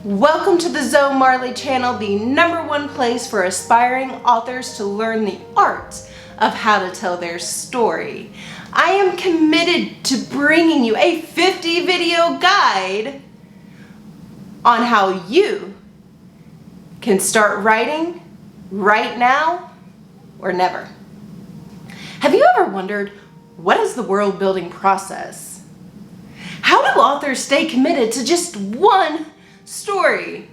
Welcome to the Zoe Marley channel, the #1 place for aspiring authors to learn the art of how to tell their story. I am committed to bringing you a 50 video guide on how you can start writing right now or never. Have you ever wondered, what is the world building process? How do authors stay committed to just one story?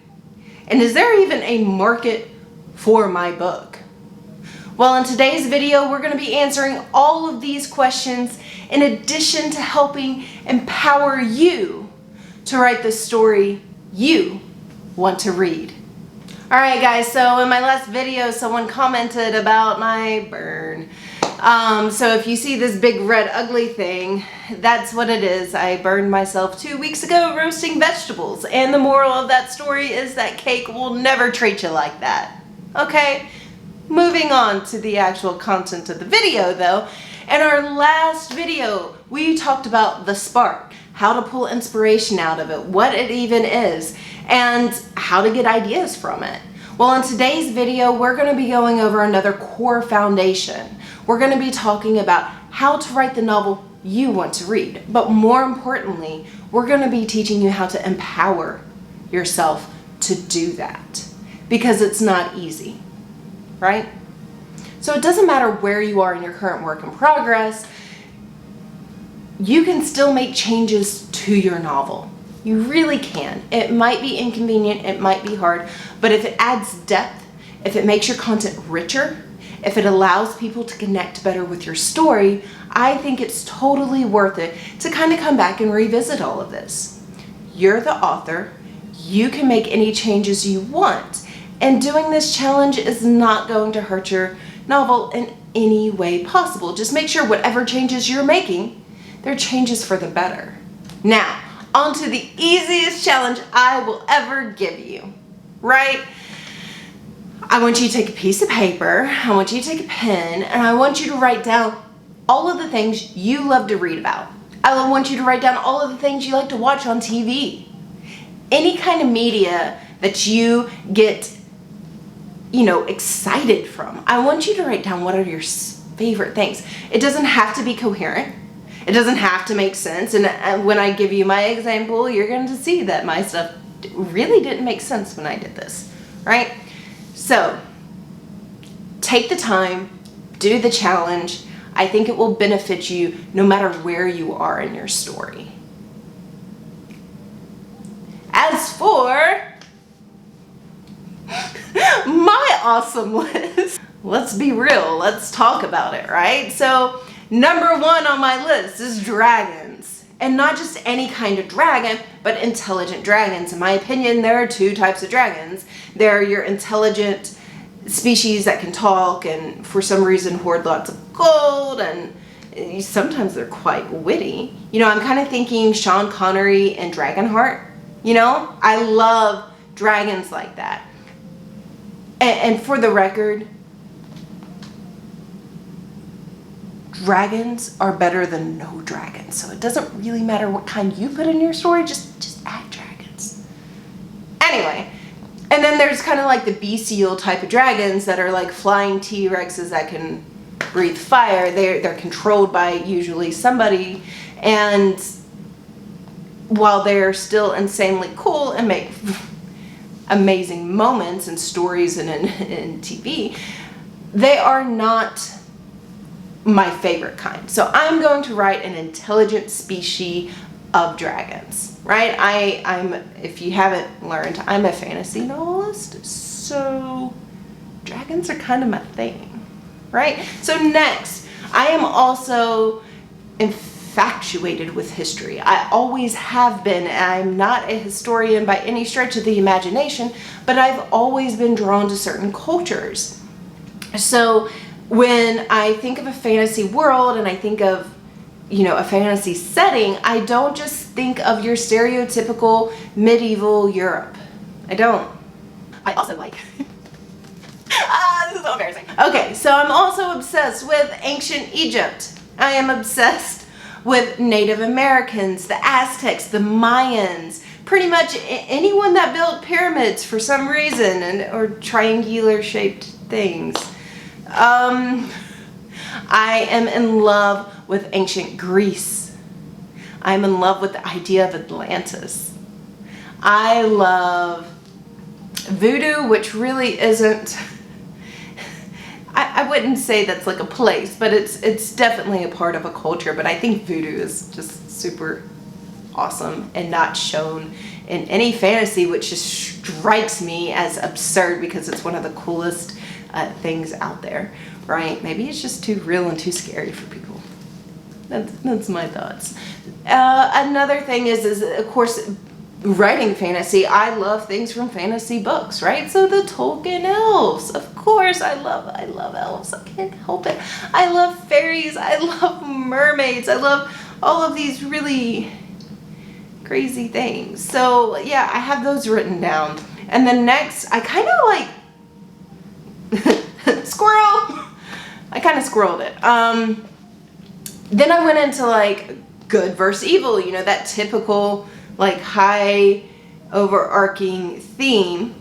And is there even a market for my book? Well, in today's video, we're going to be answering all of these questions in addition to helping empower you to write the story you want to read. Alright guys, so in my last video, someone commented about my burn. So if you see this big red ugly thing, that's what it is. I burned myself 2 weeks ago roasting vegetables. And the moral of that story is that cake will never treat you like that. Okay? Moving on to the actual content of the video though. In our last video, we talked about the spark, how to pull inspiration out of it, what it even is, and how to get ideas from it. Well, in today's video, we're going to be going over another core foundation. We're going to be talking about how to write the novel you want to read. But more importantly, we're going to be teaching you how to empower yourself to do that. Because it's not easy, right? So it doesn't matter where you are in your current work in progress, you can still make changes to your novel. You really can. It might be inconvenient, it might be hard, but if it adds depth, if it makes your content richer, if it allows people to connect better with your story, I think it's totally worth it to kind of come back and revisit all of this. You're the author, you can make any changes you want, and doing this challenge is not going to hurt your novel in any way possible. Just make sure whatever changes you're making, they're changes for the better. Now, on to the easiest challenge I will ever give you, right? I want you to take a piece of paper, I want you to take a pen, and I want you to write down all of the things you love to read about. I want you to write down all of the things you like to watch on TV. Any kind of media that you get, excited from. I want you to write down what are your favorite things. It doesn't have to be coherent. It doesn't have to make sense. And when I give you my example, you're going to see that my stuff really didn't make sense when I did this, right? So, take the time, do the challenge. I think it will benefit you no matter where you are in your story. As for my awesome list, let's be real, let's talk about it, right? So, #1 on my list is dragons. And not just any kind of dragon, but intelligent dragons. In my opinion, there are 2 types of dragons. There are your intelligent species that can talk and for some reason hoard lots of gold, and sometimes they're quite witty. I'm kind of thinking Sean Connery and Dragonheart. I love dragons like that. And for the record, dragons are better than no dragons. So it doesn't really matter what kind you put in your story, just add dragons. Anyway, and then there's kind of like the bestial type of dragons that are like flying T-Rexes that can breathe fire. They're controlled by usually somebody, and while they're still insanely cool and make amazing moments and stories and in TV, they are not my favorite kind. So I'm going to write an intelligent species of dragons, right? I'm if you haven't learned, I'm a fantasy novelist, so dragons are kind of my thing, right? So next, I am also infatuated with history. I always have been. I'm not a historian by any stretch of the imagination, but I've always been drawn to certain cultures. So when I think of a fantasy world and I think of, a fantasy setting, I don't just think of your stereotypical medieval Europe. I don't. I also like This is so embarrassing. Okay, so I'm also obsessed with ancient Egypt. I am obsessed with Native Americans, the Aztecs, the Mayans, pretty much anyone that built pyramids for some reason, or triangular shaped things. I am in love with ancient Greece. I'm in love with the idea of Atlantis. I love voodoo, which really isn't, I wouldn't say that's like a place, but it's definitely a part of a culture. But I think voodoo is just super awesome and not shown in any fantasy, which just strikes me as absurd because it's one of the coolest things out there, right? Maybe it's just too real and too scary for people. That's my thoughts. Another thing is of course, writing fantasy. I love things from fantasy books, right? So the Tolkien elves, of course, I love elves. I can't help it. I love fairies. I love mermaids. I love all of these really crazy things. So yeah, I have those written down. And then next, I kind of like squirrel. I kind of squirreled it. Then I went into like good versus evil, you know, that typical like high overarching theme.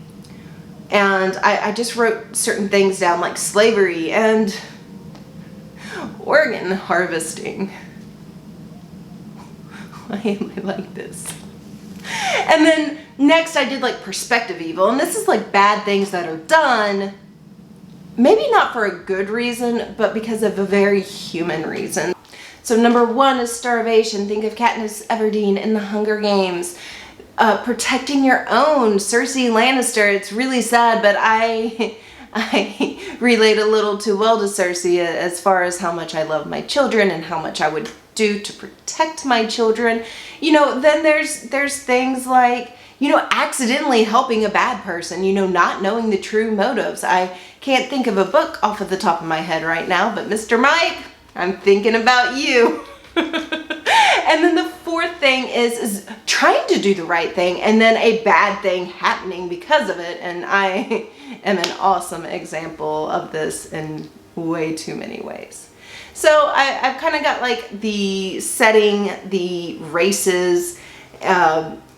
And I just wrote certain things down like slavery and organ harvesting. Why am I like this? And then next I did like perspective evil, and this is like bad things that are done, maybe not for a good reason, but because of a very human reason. So number one is starvation. Think of Katniss Everdeen in the Hunger Games. Protecting your own, Cersei Lannister. It's really sad, but I relate a little too well to Cersei as far as how much I love my children and how much I would do to protect my children. You know, then there's things like, you know, accidentally helping a bad person, you know, not knowing the true motives. I can't think of a book off of the top of my head right now, but Mr. Mike, I'm thinking about you. And then the fourth thing is trying to do the right thing and then a bad thing happening because of it. And I am an awesome example of this in way too many ways. So I've kind of got like the setting, the races,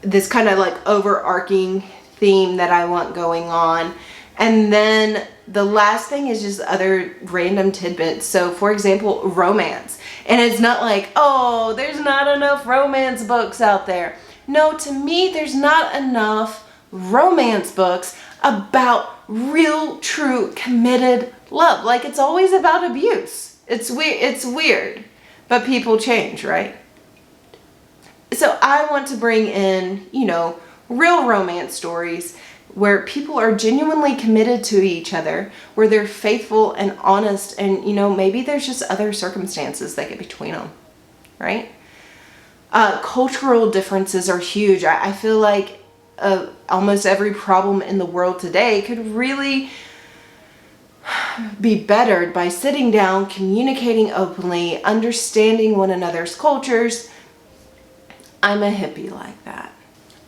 this kind of like overarching theme that I want going on. And then the last thing is just other random tidbits. So for example, romance. And it's not like, oh, there's not enough romance books out there. No, to me, there's not enough romance books about real, true, committed love. Like it's always about abuse. It's weird, but people change, right? So I want to bring in, you know, real romance stories where people are genuinely committed to each other, where they're faithful and honest, and, you know, maybe there's just other circumstances that get between them, right? Cultural differences are huge. I feel like almost every problem in the world today could really be bettered by sitting down, communicating openly, understanding one another's cultures. I'm a hippie like that.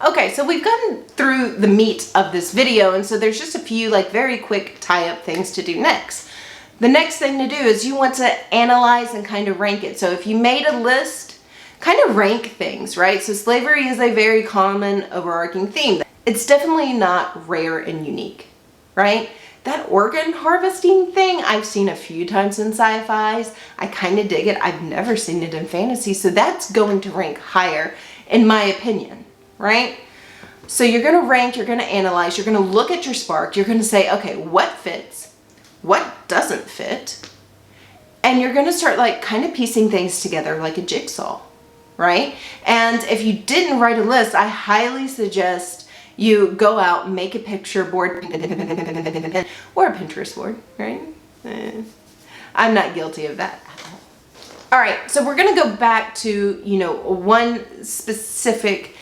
Okay, so we've gotten through the meat of this video, and so there's just a few like very quick tie-up things to do next. The next thing to do is you want to analyze and kind of rank it. So if you made a list, kind of rank things, right? So slavery is a very common overarching theme. It's definitely not rare and unique, right? That organ harvesting thing, I've seen a few times in sci-fis. I kind of dig it. I've never seen it in fantasy, so that's going to rank higher in my opinion. Right? So you're going to rank, you're going to analyze, you're going to look at your spark, you're going to say, okay, what fits, what doesn't fit, and you're going to start like kind of piecing things together like a jigsaw, right? And if you didn't write a list, I highly suggest you go out, make a picture board, or a Pinterest board, right? I'm not guilty of that at all. All right, so we're going to go back to, you know, one specific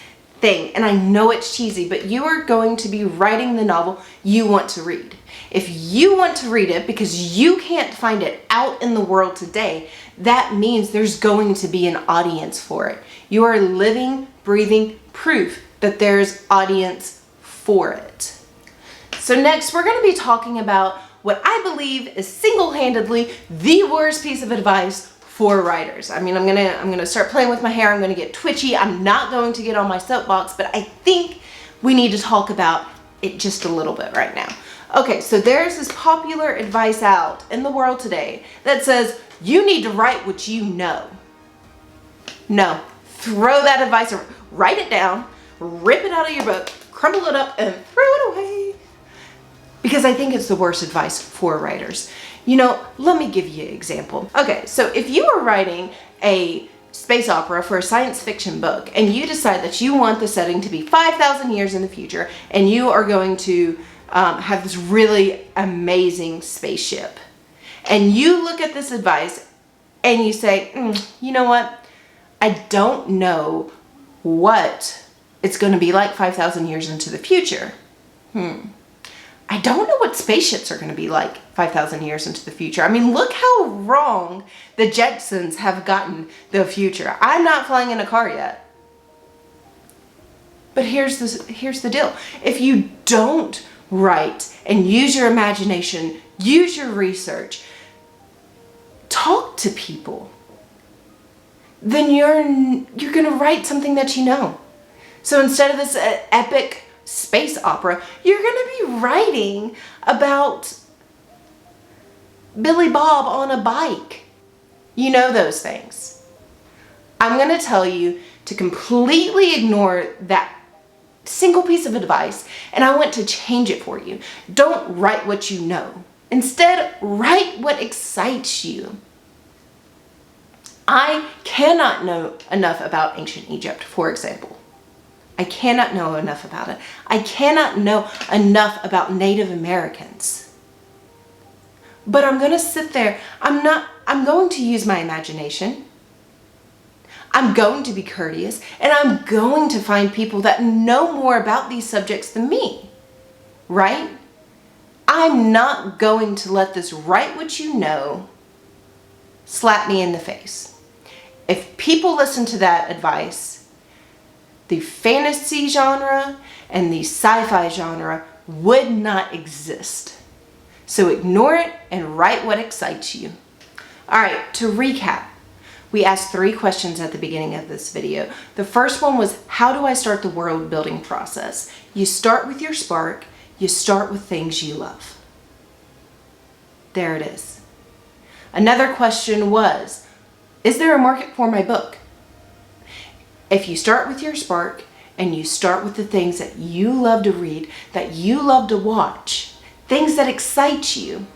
thing, and I know it's cheesy, but you are going to be writing the novel you want to read. If you want to read it because you can't find it out in the world today, that means there's going to be an audience for it. You are living, breathing proof that there's audience for it. So next, we're going to be talking about what I believe is single-handedly the worst piece of advice for writers. I mean, I'm gonna start playing with my hair. I'm gonna get twitchy. I'm not going to get on my soapbox, but I think we need to talk about it just a little bit right now. Okay, so there's this popular advice out in the world today that says you need to write what you know. No, throw that advice, write it down, rip it out of your book, crumble it up, and throw it away. Because I think it's the worst advice for writers. You know, let me give you an example. Okay, so if you are writing a space opera for a science fiction book and you decide that you want the setting to be 5,000 years in the future and you are going to have this really amazing spaceship, and you look at this advice and you say, you know what? I don't know what it's going to be like 5,000 years into the future. I don't know what spaceships are going to be like 5,000 years into the future. I mean, look how wrong the Jetsons have gotten the future. I'm not flying in a car yet. But here's the deal. If you don't write and use your imagination, use your research, talk to people, then you're going to write something that you know. So instead of this epic space opera, you're going to be writing about Billy Bob on a bike. You know those things. I'm going to tell you to completely ignore that single piece of advice, and I want to change it for you. Don't write what you know. Instead, write what excites you. I cannot know enough about ancient Egypt, for example. I cannot know enough about it. I cannot know enough about Native Americans. But I'm going to sit there. I'm going to use my imagination. I'm going to be courteous, and I'm going to find people that know more about these subjects than me, right? I'm not going to let this write what you know slap me in the face. If people listen to that advice, the fantasy genre and the sci-fi genre would not exist. So ignore it and write what excites you. All right, to recap, we asked 3 questions at the beginning of this video. The first one was, how do I start the world building process? You start with your spark. You start with things you love. There it is. Another question was, is there a market for my book? If you start with your spark and you start with the things that you love to read, that you love to watch, things that excite you,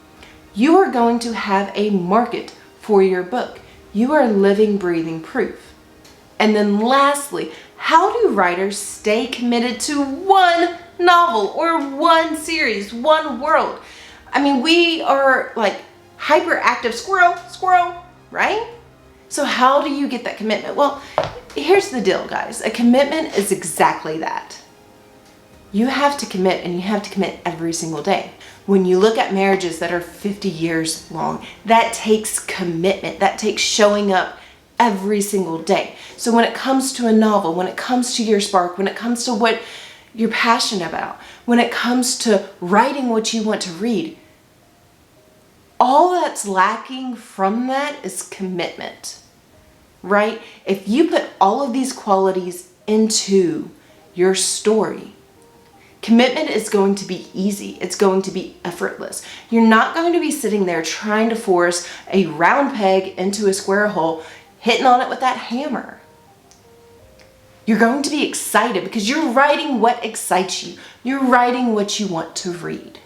you are going to have a market for your book. You are living, breathing proof. And then lastly, how do writers stay committed to one novel or one series, one world? I mean, we are like hyperactive squirrel, right? So how do you get that commitment? Well, here's the deal, guys. A commitment is exactly that. You have to commit, and you have to commit every single day. When you look at marriages that are 50 years long, that takes commitment. That takes showing up every single day. So when it comes to a novel, when it comes to your spark, when it comes to what you're passionate about, when it comes to writing what you want to read, all that's lacking from that is commitment, right? If you put all of these qualities into your story, commitment is going to be easy. It's going to be effortless. You're not going to be sitting there trying to force a round peg into a square hole, hitting on it with that hammer. You're going to be excited because you're writing what excites you. You're writing what you want to read.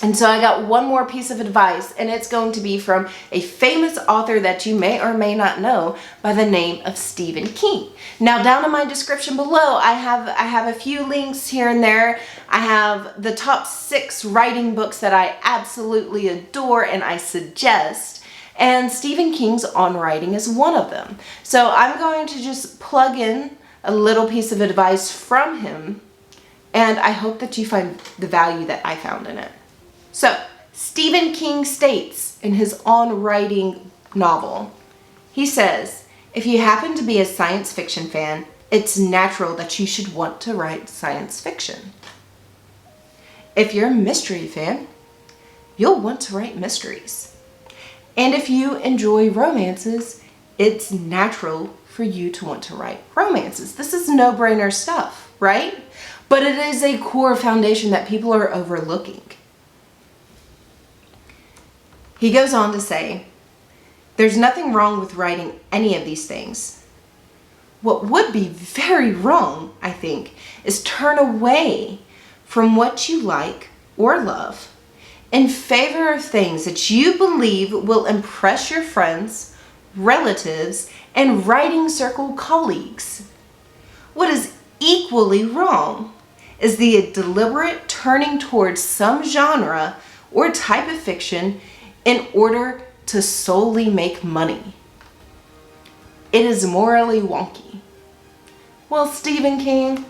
And so I got one more piece of advice, and it's going to be from a famous author that you may or may not know by the name of Stephen King. Now, down in my description below, I have a few links here and there. I have the top 6 writing books that I absolutely adore and I suggest. And Stephen King's On Writing is one of them. So I'm going to just plug in a little piece of advice from him, and I hope that you find the value that I found in it. So, Stephen King states in his On Writing novel, he says, if you happen to be a science fiction fan, it's natural that you should want to write science fiction. If you're a mystery fan, you'll want to write mysteries. And if you enjoy romances, it's natural for you to want to write romances. This is no-brainer stuff, right? But it is a core foundation that people are overlooking. He goes on to say, there's nothing wrong with writing any of these things. What would be very wrong, I think, is turn away from what you like or love in favor of things that you believe will impress your friends, relatives, and writing circle colleagues. What is equally wrong is the deliberate turning towards some genre or type of fiction in order to solely make money. It is morally wonky. Well, Stephen King,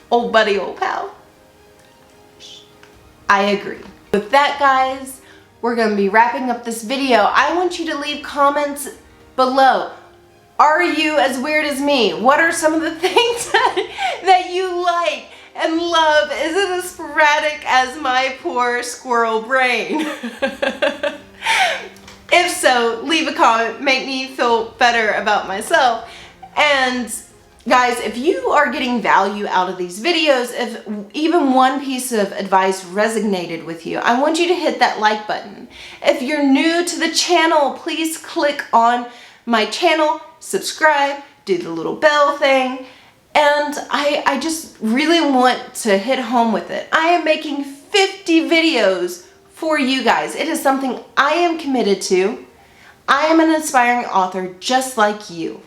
old buddy, old pal, I agree. With that, guys, we're going to be wrapping up this video. I want you to leave comments below. Are you as weird as me? What are some of the things that you like and love? Is it as sporadic as my poor squirrel brain? If so, leave a comment, make me feel better about myself. And guys, if you are getting value out of these videos, if even one piece of advice resonated with you, I want you to hit that like button. If you're new to the channel, please click on my channel, subscribe, do the little bell thing, and I just really want to hit home with it. I am making 50 videos for you guys. It is something I am committed to. I am an aspiring author just like you.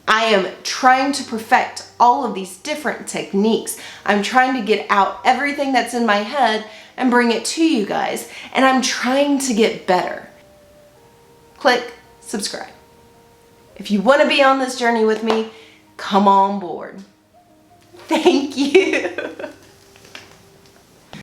I am trying to perfect all of these different techniques. I'm trying to get out everything that's in my head and bring it to you guys. And I'm trying to get better. Click subscribe. If you want to be on this journey with me, come on board. Thank you.